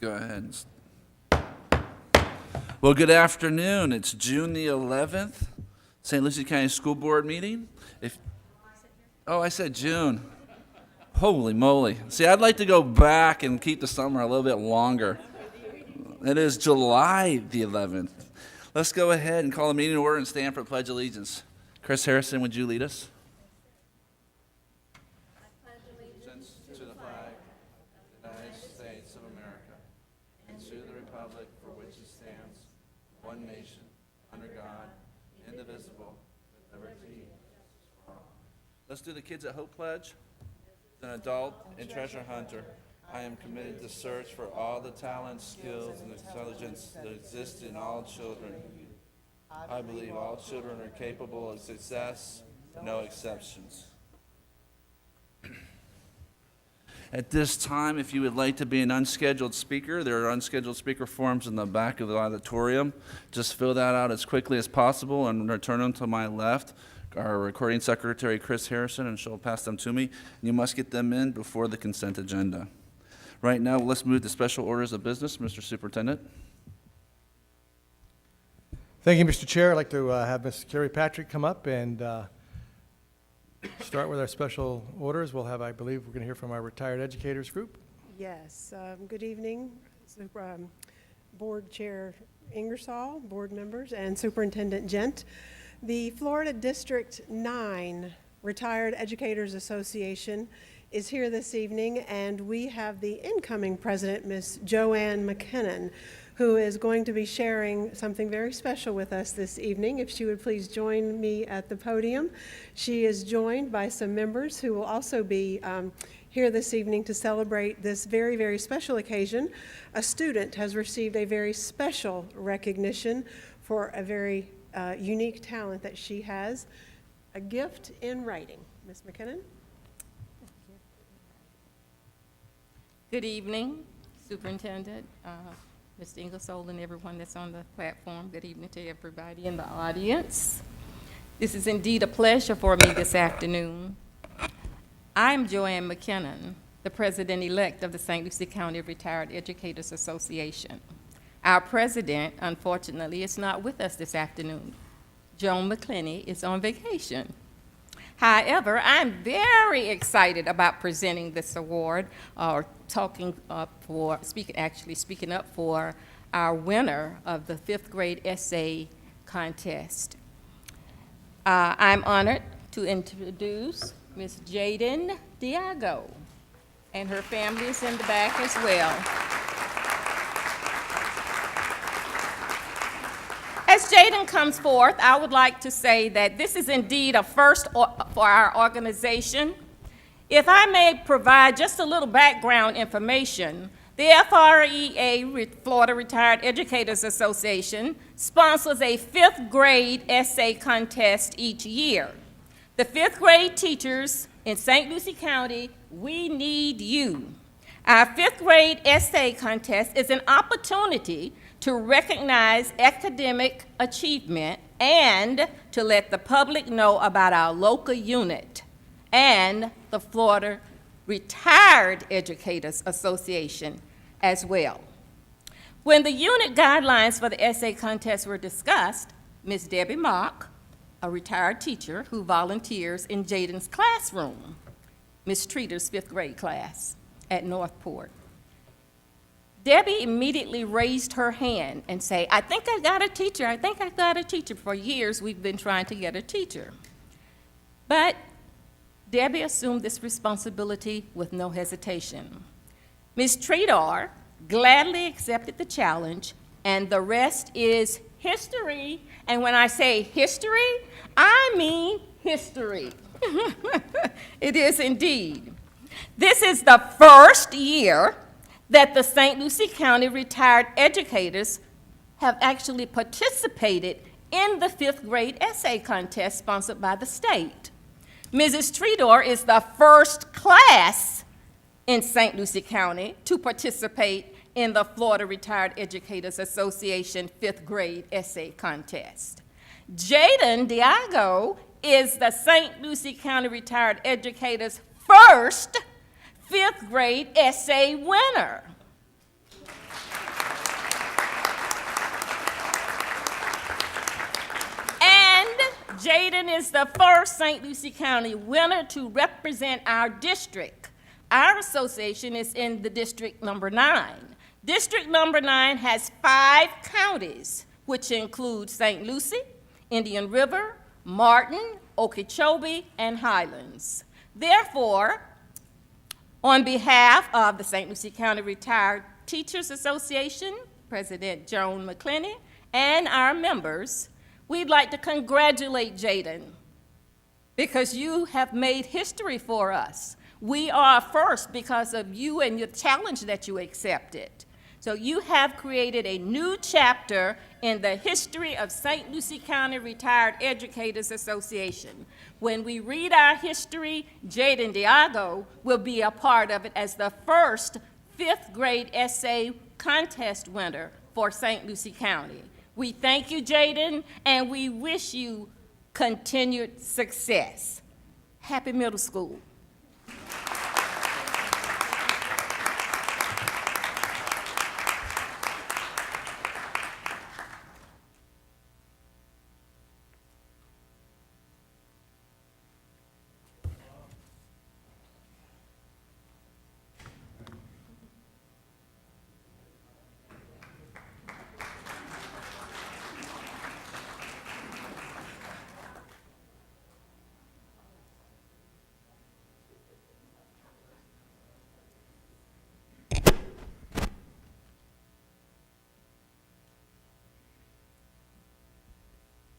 Go ahead. Well, good afternoon. It's June the 11th, St. Lucie County School Board meeting. I said June. Holy moly. See, I'd like to go back and keep the summer a little bit longer. It is July the 11th. Let's go ahead and call the meeting to order and stand for Pledge Allegiance. Chris Harrison, would you lead us? I pledge allegiance To the flag of the United States of America and to the republic for which it stands, one nation, under God, indivisible, with liberty and justice for all. Let's do the Kids at Hope Pledge. As an adult and treasure hunter, I am committed to search for all the talents, skills, and intelligence that exist in all children. I believe all children are capable of success, no exceptions. At this time, if you would like to be an unscheduled speaker, there are unscheduled speaker forms in the back of the auditorium. Just fill that out as quickly as possible and return them to my left, our recording secretary, Chris Harrison, and she'll pass them to me. You must get them in before the consent agenda. Right now, let's move to special orders of business. Mr. Superintendent. Thank you, Mr. Chair. I'd like to have Ms. Carrie Patrick come up and start with our special orders. We'll have, I believe, we're going to hear from our retired educators group. Yes, good evening, Board Chair Ingersoll, board members, and Superintendent Gent. The Florida District 9 Retired Educators Association is here this evening, and we have the incoming president, Ms. Joanne McKinnon, who is going to be sharing something very special with us this evening. If she would please join me at the podium. She is joined by some members who will also be here this evening to celebrate this very, very special occasion. A student has received a very special recognition for a very unique talent that she has, a gift in writing. Ms. McKinnon? Good evening, Superintendent, Mr. Ingersoll, and everyone that's on the platform. Good evening to everybody in the audience. This is indeed a pleasure for me this afternoon. I'm Joanne McKinnon, the president-elect of the St. Lucie County Retired Educators Association. Our president, unfortunately, is not with us this afternoon. Joan McClinney is on vacation. However, I'm very excited about presenting this award, or speaking up for our winner of the 5th grade essay contest. I'm honored to introduce Ms. Jaden Diago, and her family is in the back as well. As Jaden comes forth, I would like to say that this is indeed a first for our organization. If I may provide just a little background information, the FREA, Florida Retired Educators Association, sponsors a 5th grade essay contest each year. The 5th grade teachers in St. Lucie County, we need you. Our 5th grade essay contest is an opportunity to recognize academic achievement and to let the public know about our local unit and the Florida Retired Educators Association as well. When the unit guidelines for the essay contest were discussed, Ms. Debbie Mock, a retired teacher who volunteers in Jaden's classroom, Ms. Treater's 5th grade class at Northport, Debbie immediately raised her hand and said, I think I got a teacher. I think I got a teacher. For years, we've been trying to get a teacher. But Debbie assumed this responsibility with no hesitation. Ms. Treater gladly accepted the challenge, and the rest is history. And when I say history, I mean history. It is indeed. This is the first year that the St. Lucie County Retired Educators have actually participated in the 5th grade essay contest sponsored by the state. Mrs. Treater is the first class in St. Lucie County to participate in the Florida Retired Educators Association 5th grade essay contest. Jaden Diago is the St. Lucie County Retired Educators' first 5th grade essay winner. Jaden is the first St. Lucie County winner to represent our district. Our association is in the District Number 9. District Number 9 has 5 counties, which include St. Lucie, Indian River, Martin, Okeechobee, and Highlands. Therefore, on behalf of the St. Lucie County Retired Teachers Association, President Joan McClenny, and our members, we'd like to congratulate Jaden because you have made history for us. We are first because of you and your challenge that you accepted. So you have created a new chapter in the history of St. Lucie County Retired Educators Association. When we read our history, Jaden Diago will be a part of it as the first 5th grade essay contest winner for St. Lucie County. We thank you, Jaden, and we wish you continued success. Happy middle school.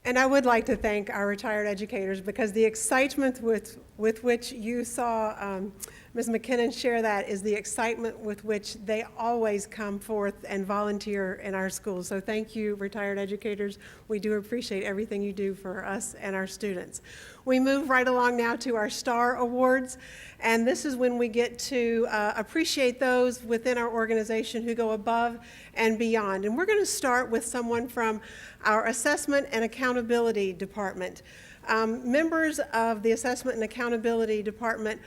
And I would like to thank our retired educators because the excitement with which you saw Ms. McKinnon share that is the excitement with which they always come forth and volunteer in our schools. So thank you, retired educators. We do appreciate everything you do for us and our students. We move right along now to our STAR Awards, and this is when we get to appreciate those within our organization who go above and beyond. And we're going to start with someone from our Assessment and Accountability Department. Members of the Assessment and Accountability Department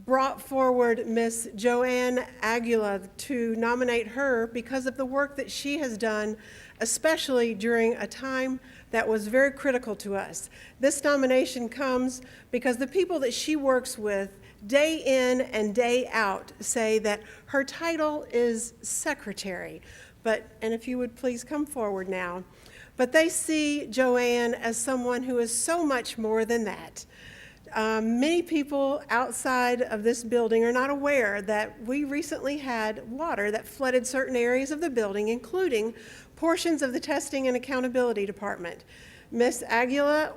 brought forward Miss Joanne Aguila to nominate her because of the work that she has done, especially during a time that was very critical to us. This nomination comes because the people that she works with day in and day out say that her title is secretary, and if you would please come forward now. But they see Joanne as someone who is so much more than that. Many people outside of this building are not aware that we recently had water that flooded certain areas of the building, including portions of the Testing and Accountability Department. Ms. Aguila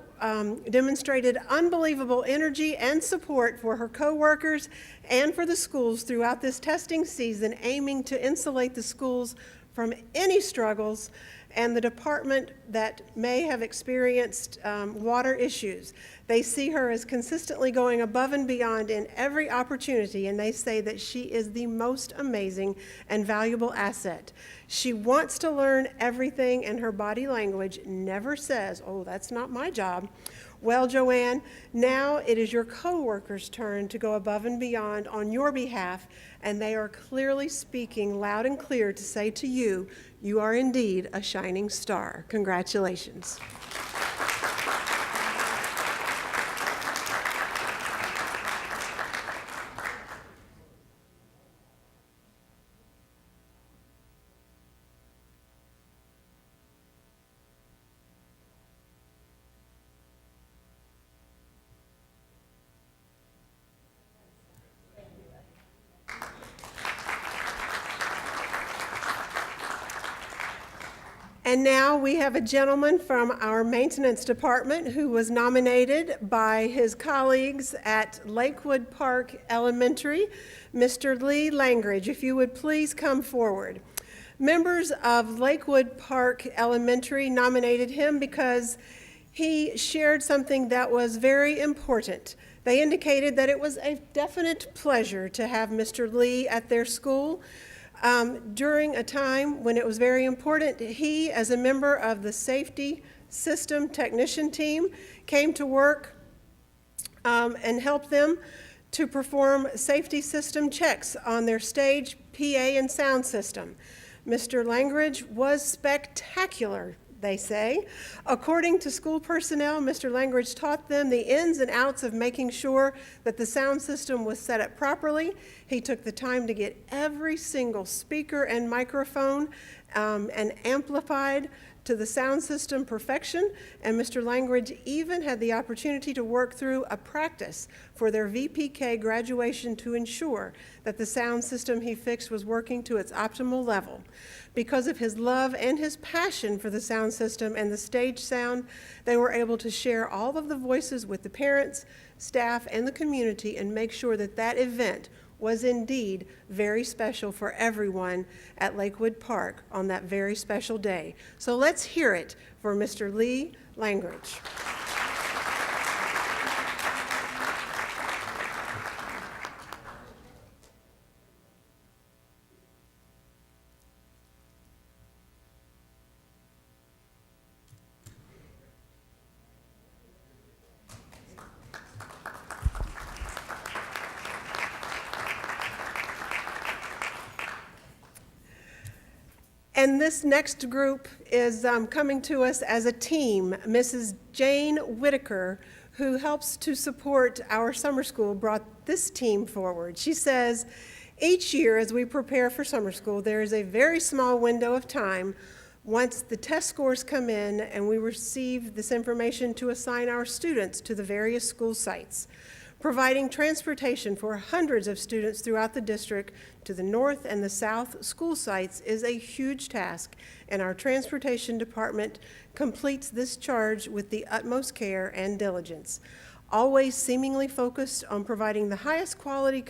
demonstrated unbelievable energy and support for her coworkers and for the schools throughout this testing season, aiming to insulate the schools from any struggles and the department that may have experienced water issues. They see her as consistently going above and beyond in every opportunity, and they say that she is the most amazing and valuable asset. She wants to learn everything, and her body language never says, "Oh, that's not my job." Well, Joanne, now it is your coworkers' turn to go above and beyond on your behalf, and they are clearly speaking loud and clear to say to you, you are indeed a shining star. Congratulations. And now we have a gentleman from our maintenance department who was nominated by his colleagues at Lakewood Park Elementary, Mr. Lee Langridge. If you would please come forward. Members of Lakewood Park Elementary nominated him because he shared something that was very important. They indicated that it was a definite pleasure to have Mr. Lee at their school. During a time when it was very important, he, as a member of the safety system technician team, came to work and helped them to perform safety system checks on their stage, PA, and sound system. Mr. Langridge was spectacular they say. According to school personnel, Mr. Langridge taught them the ins and outs of making sure that the sound system was set up properly. He took the time to get every single speaker and microphone and amplified to the sound system perfection, and Mr. Langridge even had the opportunity to work through a practice for their VPK graduation to ensure that the sound system he fixed was working to its optimal level. Because of his love and his passion for the sound system and the stage sound, they were able to share all of the voices with the parents, staff, and the community and make sure that that event was indeed very special for everyone at Lakewood Park on that very special day. So let's hear it for Mr. Lee Langridge. And this next group is coming to us as a team. Mrs. Jane Whitaker, who helps to support our summer school, brought this team forward. She says, each year as we prepare for summer school, there is a very small window of time once the test scores come in and we receive this information to assign our students to the various school sites. Providing transportation for hundreds of students throughout the district to the north and the south school sites is a huge task, and our transportation department completes this charge with the utmost care and diligence, always seemingly focused on providing the highest quality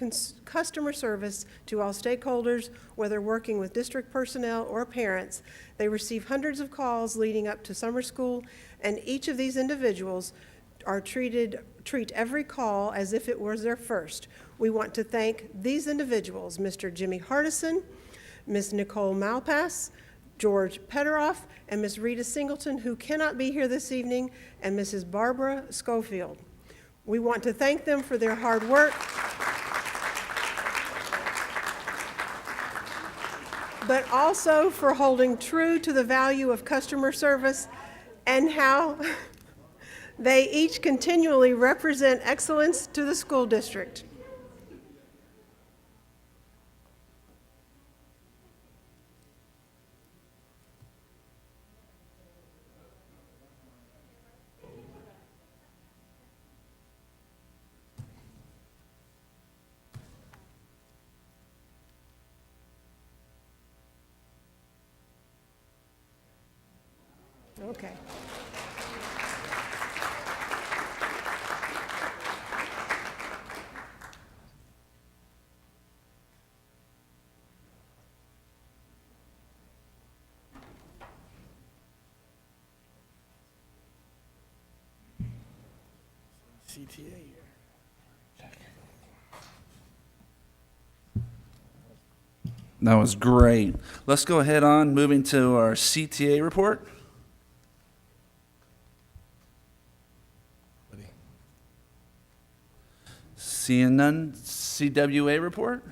customer service to all stakeholders, whether working with district personnel or parents. They receive hundreds of calls leading up to summer school, and each of these individuals treat every call as if it was their first. We want to thank these individuals, Mr. Jimmy Hardison, Ms. Nicole Malpass, George Pederoff, and Ms. Rita Singleton, who cannot be here this evening, and Mrs. Barbara Schofield. We want to thank them for their hard work, but also for holding true to the value of customer service and how they each continually represent excellence to the school district. Okay. CTA here. That was great. Let's go ahead on, moving to our CTA report. Seeing none, CWA report?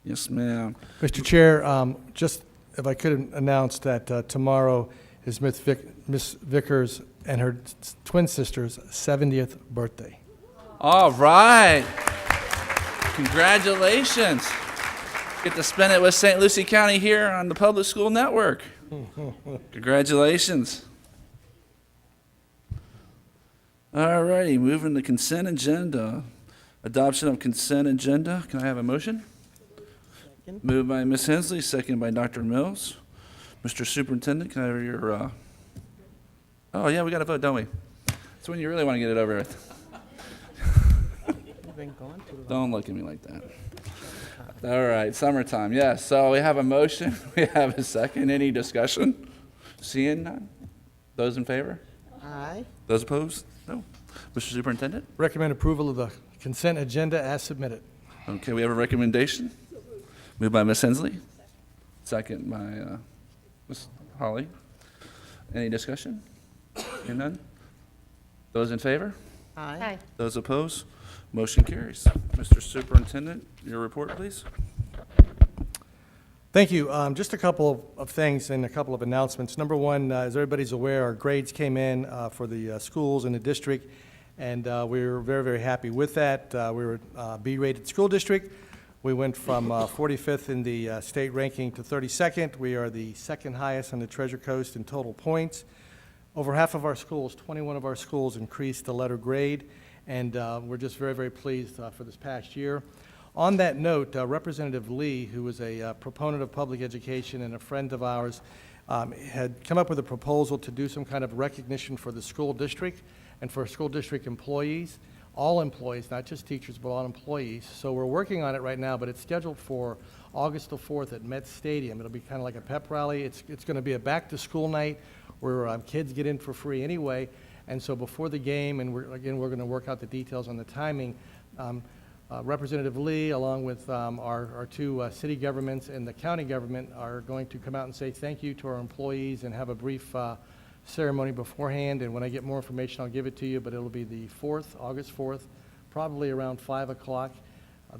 Yes, ma'am. Mr. Chair, just if I could announce that tomorrow is Miss Vickers and her twin sister's 70th birthday. All right. Congratulations. Get to spend it with St. Lucie County here on the Public School Network. Congratulations. All righty, moving to consent agenda. Adoption of consent agenda. Can I have a motion? Second. Moved by Ms. Hensley, second by Dr. Mills. Mr. Superintendent, can I have your, oh yeah, we got to vote, don't we? That's when you really want to get it over with. You've been gone too long. Don't look at me like that. All right, summertime, yes. So we have a motion, we have a second. Any discussion? Seeing none? Those in favor? Aye. Those opposed? No. Mr. Superintendent? Recommend approval of the consent agenda as submitted. Okay, we have a recommendation. Moved by Ms. Hensley. Second by Ms. Holly. Any discussion? Hearing none? Those in favor? Aye. Those opposed? Motion carries. Mr. Superintendent, your report, please. Thank you. Just a couple of things and a couple of announcements. Number one, as everybody's aware, our grades came in for the schools in the district, and we were very, very happy with that. We were a B-rated school district. We went from 45th in the state ranking to 32nd. We are the second highest on the Treasure Coast in total points. Over half of our schools, 21 of our schools, increased the letter grade, and we're just very, very pleased for this past year. On that note, Representative Lee, who is a proponent of public education and a friend of ours, had come up with a proposal to do some kind of recognition for the school district and for school district employees, all employees, not just teachers, but all employees. So we're working on it right now, but it's scheduled for August the 4th at Met Stadium. It'll be kind of like a pep rally. It's going to be a back-to-school night where kids get in for free anyway. And so before the game, and we're going to work out the details on the timing, Representative Lee, along with our two city governments and the county government, are going to come out and say thank you to our employees and have a brief ceremony beforehand. And when I get more information, I'll give it to you, but it'll be the 4th, August 4th, probably around 5 o'clock.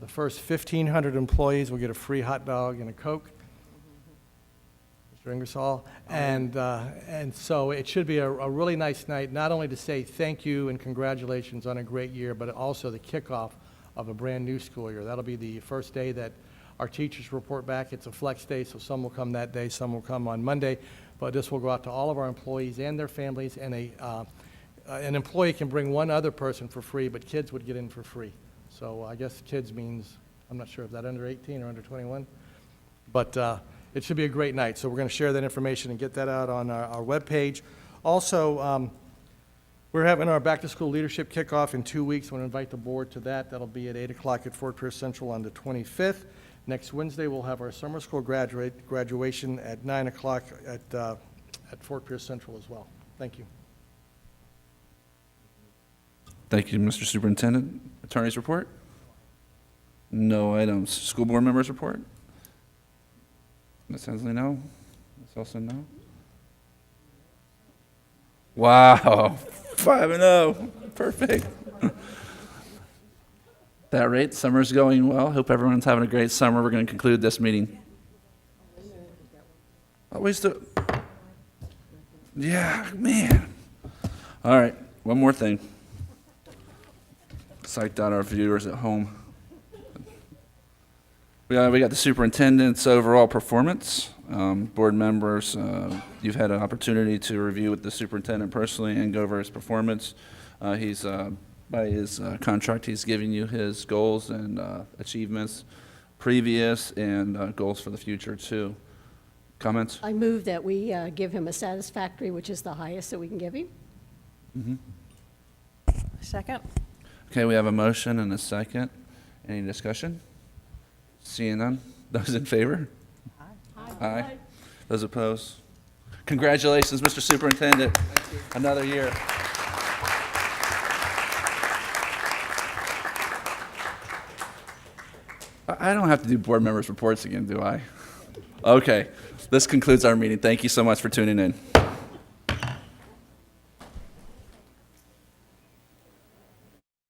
The first 1,500 employees will get a free hot dog and a Coke. Mr. Ingersoll. And so it should be a really nice night, not only to say thank you and congratulations on a great year, but also the kickoff of a brand-new school year. That'll be the first day that our teachers report back. It's a flex day, so some will come that day, some will come on Monday. But this will go out to all of our employees and their families, and an employee can bring one other person for free, but kids would get in for free. So I guess kids means, I'm not sure if that under 18 or under 21, but it should be a great night. So we're going to share that information and get that out on our webpage. Also, we're having our back-to-school leadership kickoff in 2 weeks. I want to invite the board to that. That'll be at 8 o'clock at Fort Pierce Central on the 25th. Next Wednesday, we'll have our summer school graduation at 9 o'clock at Fort Pierce Central as well. Thank you. Thank you, Mr. Superintendent. Attorney's report? No items. School board members report? Ms. Hensley, no. Ms. Olson, no. Wow, 5-0, perfect. That rate, summer's going well. Hope everyone's having a great summer. We're going to conclude this meeting. Always do. Yeah, man. All right, one more thing. Psyched out our viewers at home. We got the superintendent's overall performance. Board members, you've had an opportunity to review with the superintendent personally and go over his performance. He's by his contract, he's giving you his goals and achievements previous and goals for the future too. Comments? I move that we give him a satisfactory, which is the highest that we can give him. Second. Okay, we have a motion and a second. Any discussion? Seeing none. Those in favor? Aye. Those opposed? Congratulations, Mr. Superintendent. Another year. I don't have to do board members' reports again, do I? Okay, this concludes our meeting. Thank you so much for tuning in.